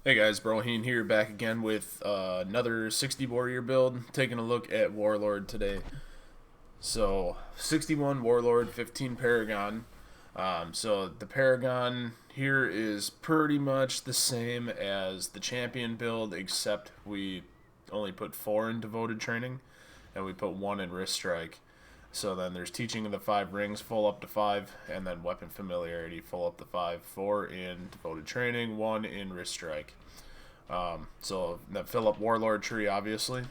Hey guys, Broheen here, back again with another 60 warrior build, taking a look at Warlord today. So, 61 Warlord, 15 Paragon. So the Paragon here is pretty much the same as the champion build, except we only put 4 in devoted training, and we put 1 in wrist strike. So then there's teaching of the 5 rings, full up to 5, and then weapon familiarity, full up to 5. 4 in devoted training, 1 in wrist strike. So that fill up Warlord tree, obviously.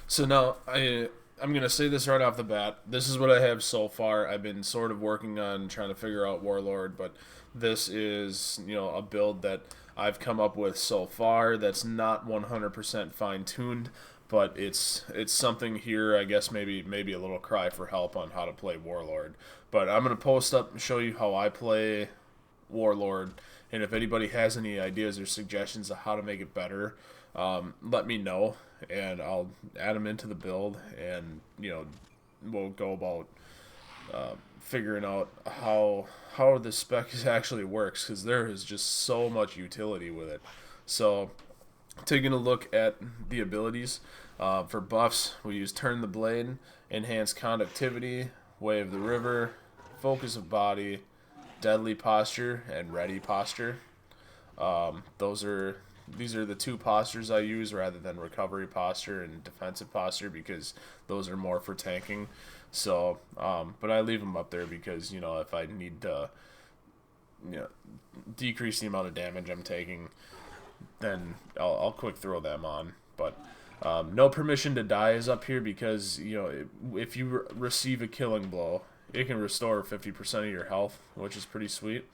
So now I'm gonna say this right off the bat. This is what I have so far. I've been sort of working on trying to figure out Warlord, but this is a build that I've come up with so far that's not 100% fine tuned, but it's something here. I guess maybe a little cry for help on how to play Warlord. But I'm gonna post up and show you how I play Warlord, and if anybody has any ideas or suggestions of how to make it better, let me know, and I'll add them into the build, and we'll go about figuring out how the spec actually works, because there is just so much utility with it. So, taking a look at the abilities, for buffs, we use Turn the Blade, Enhance Conductivity, Way of the River, Focus of Body, Deadly Posture, and Ready Posture. These are the 2 postures I use rather than Recovery Posture and Defensive Posture, because those are more for tanking. So, but I leave them up there because if I need to decrease the amount of damage I'm taking, then I'll quick throw them on. But no permission to die is up here because if you receive a killing blow, it can restore 50% of your health, which is pretty sweet.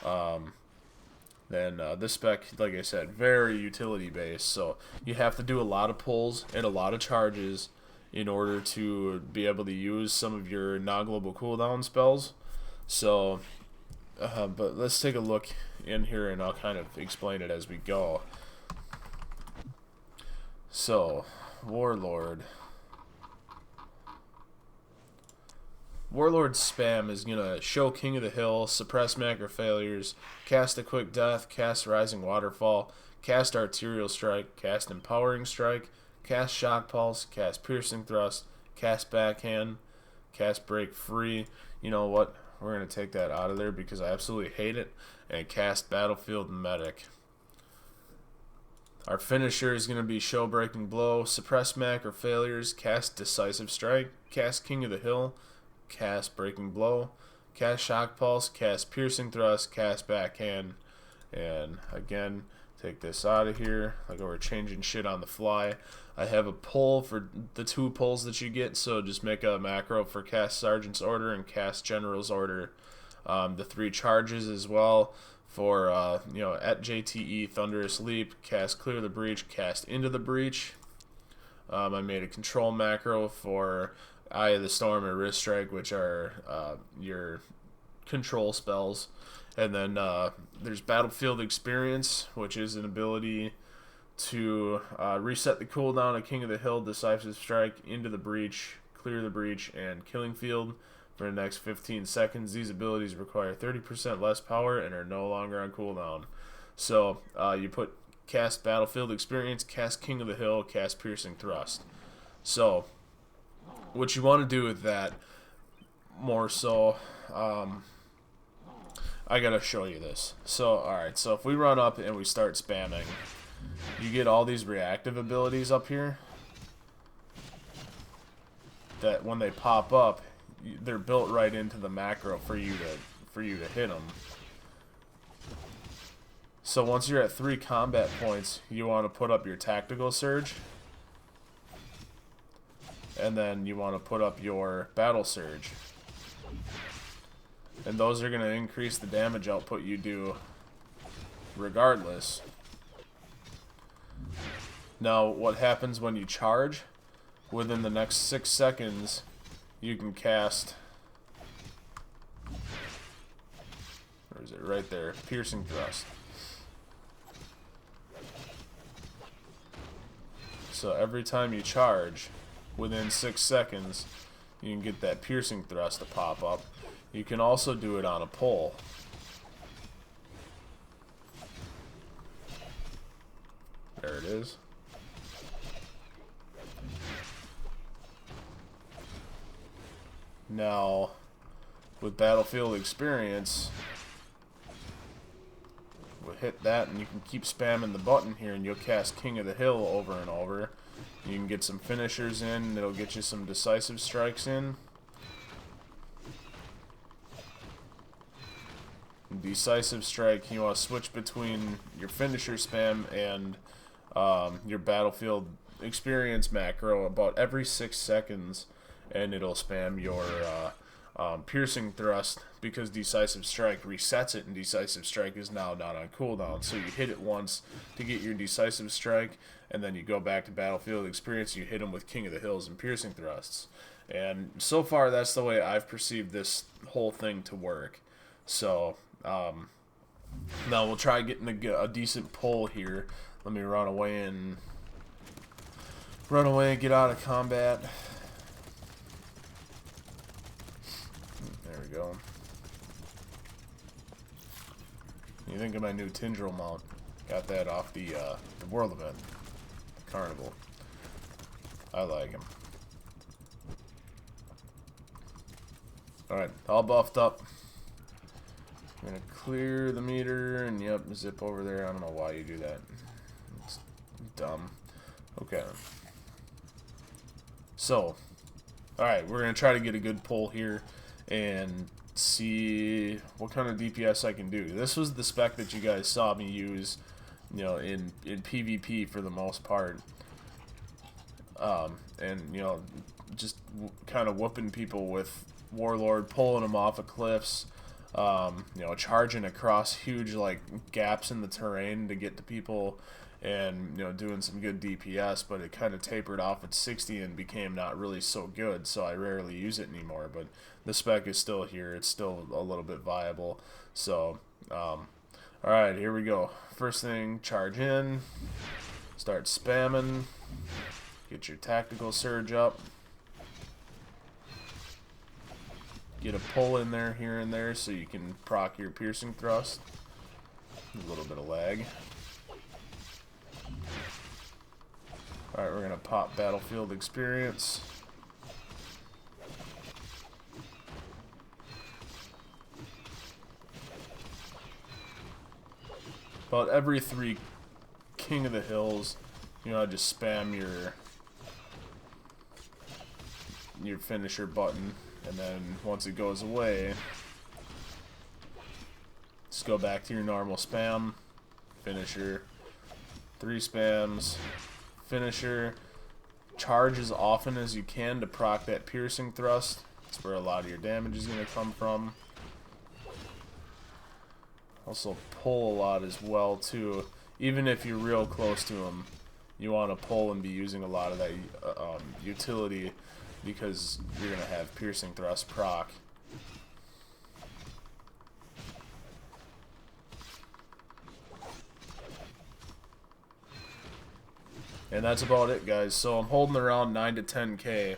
Then this spec, like I said, very utility based, so you have to do a lot of pulls and a lot of charges in order to be able to use some of your non-global cooldown spells. So, but let's take a look in here and I'll kind of explain it as we go. So, Warlord. Warlord spam is going to show King of the Hill, suppress macrofailures, cast a quick death, cast Rising Waterfall, cast Arterial Strike, cast Empowering Strike, cast Shock Pulse, cast Piercing Thrust, cast Backhand, cast Break Free. You know what? We're going to take that out of there because I absolutely hate it, and cast Battlefield Medic. Our finisher is going to be Show Breaking Blow, suppress macrofailures, cast Decisive Strike, cast King of the Hill, cast Breaking Blow, cast Shock Pulse, cast Piercing Thrust, cast Backhand, and again, take this out of here. Like we're changing shit on the fly. I have a pull for the 2 pulls that you get, so just make a macro for cast Sergeant's Order and cast General's Order. The 3 charges as well for at JTE Thunderous Leap, cast Clear the Breach, cast Into the Breach. I made a control macro for Eye of the Storm and Wrist Strike, which are your control spells. And then there's Battlefield Experience, which is an ability to reset the cooldown of King of the Hill, Decisive Strike, Into the Breach, Clear the Breach, and Killing Field for the next 15 seconds. These abilities require 30% less power and are no longer on cooldown. So you put cast Battlefield Experience, cast King of the Hill, cast Piercing Thrust. So what you want to do with that, more so, I gotta show you this. So, alright, so if we run up and we start spamming, you get all these reactive abilities up here that when they pop up, they're built right into the macro for you to hit them. So once you're at 3 combat points, you want to put up your Tactical Surge, and then you want to put up your Battle Surge, and those are going to increase the damage output you do regardless. Now what happens when you charge? Within the next 6 seconds you can cast, where is it? Right there, Piercing Thrust. So every time you charge, within 6 seconds, you can get that Piercing Thrust to pop up. You can also do it on a pull. it is. Now, with Battlefield Experience, we'll hit that and you can keep spamming the button here and you'll cast King of the Hill over and over. You can get some finishers in, it'll get you some decisive strikes in. Decisive Strike, you want to switch between your finisher spam and your Battlefield Experience macro about every 6 seconds, and it'll spam your piercing thrust, because Decisive Strike resets it, and Decisive Strike is now not on cooldown. So you hit it once to get your Decisive Strike, and then you go back to Battlefield Experience, you hit them with King of the Hills and piercing thrusts. And so far, that's the way I've perceived this whole thing to work. So now we'll try getting a decent pull here. Let me run away and get out of combat. There we go. You think of my new Tindril mount? Got that off the World event, the Carnival. I like him. All right, all buffed up. I'm gonna clear the meter and yep, zip over there. I don't know why you do that. It's dumb. Okay. So, alright, we're gonna try to get a good pull here and see what kind of DPS I can do. This was the spec that you guys saw me use, you know, in PvP for the most part. And you know, just kind of whooping people with Warlord, pulling them off of cliffs. You know, charging across huge like gaps in the terrain to get to people, and you know, doing some good DPS, but it kind of tapered off at 60 and became not really so good, so I rarely use it anymore. But the spec is still here, it's still a little bit viable. So alright, here we go. First thing, charge in, start spamming, get your tactical surge up. Get a pull in there here and there so you can proc your piercing thrust. A little bit of lag. Alright, we're going to pop Battlefield Experience. About every 3 King of the Hills, you know, just spam your finisher button. And then once it goes away, just go back to your normal spam, finisher, 3 spams, finisher, charge as often as you can to proc that piercing thrust. That's where a lot of your damage is going to come from. Also pull a lot as well too. Even if you're real close to them, you want to pull and be using a lot of that utility, because you're going to have piercing thrust proc. And that's about it, guys. So I'm holding around 9 to 10k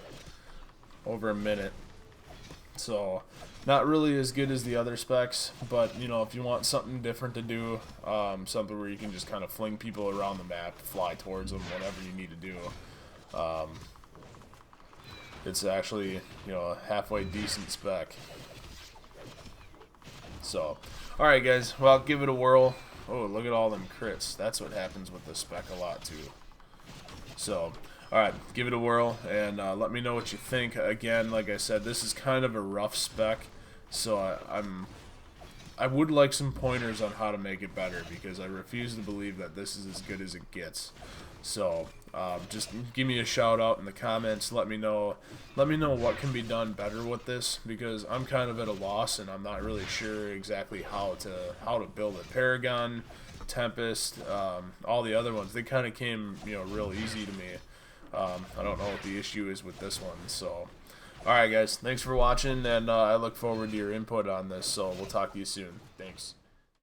over a minute. So not really as good as the other specs, but you know, if you want something different to do, something where you can just kind of fling people around the map, fly towards them, whatever you need to do, it's actually, you know, a halfway decent spec. So, alright guys, well, give it a whirl. Oh, look at all them crits. That's what happens with this spec a lot too. So, alright, give it a whirl and let me know what you think. Again, like I said, this is kind of a rough spec, so I would like some pointers on how to make it better, because I refuse to believe that this is as good as it gets. So just give me a shout out in the comments. Let me know what can be done better with this, because I'm kind of at a loss and I'm not really sure exactly how to build it. Paragon, Tempest, all the other ones, they kind of came, you know, real easy to me. I don't know what the issue is with this one. So alright guys, thanks for watching, and I look forward to your input on this. So we'll talk to you soon. Thanks.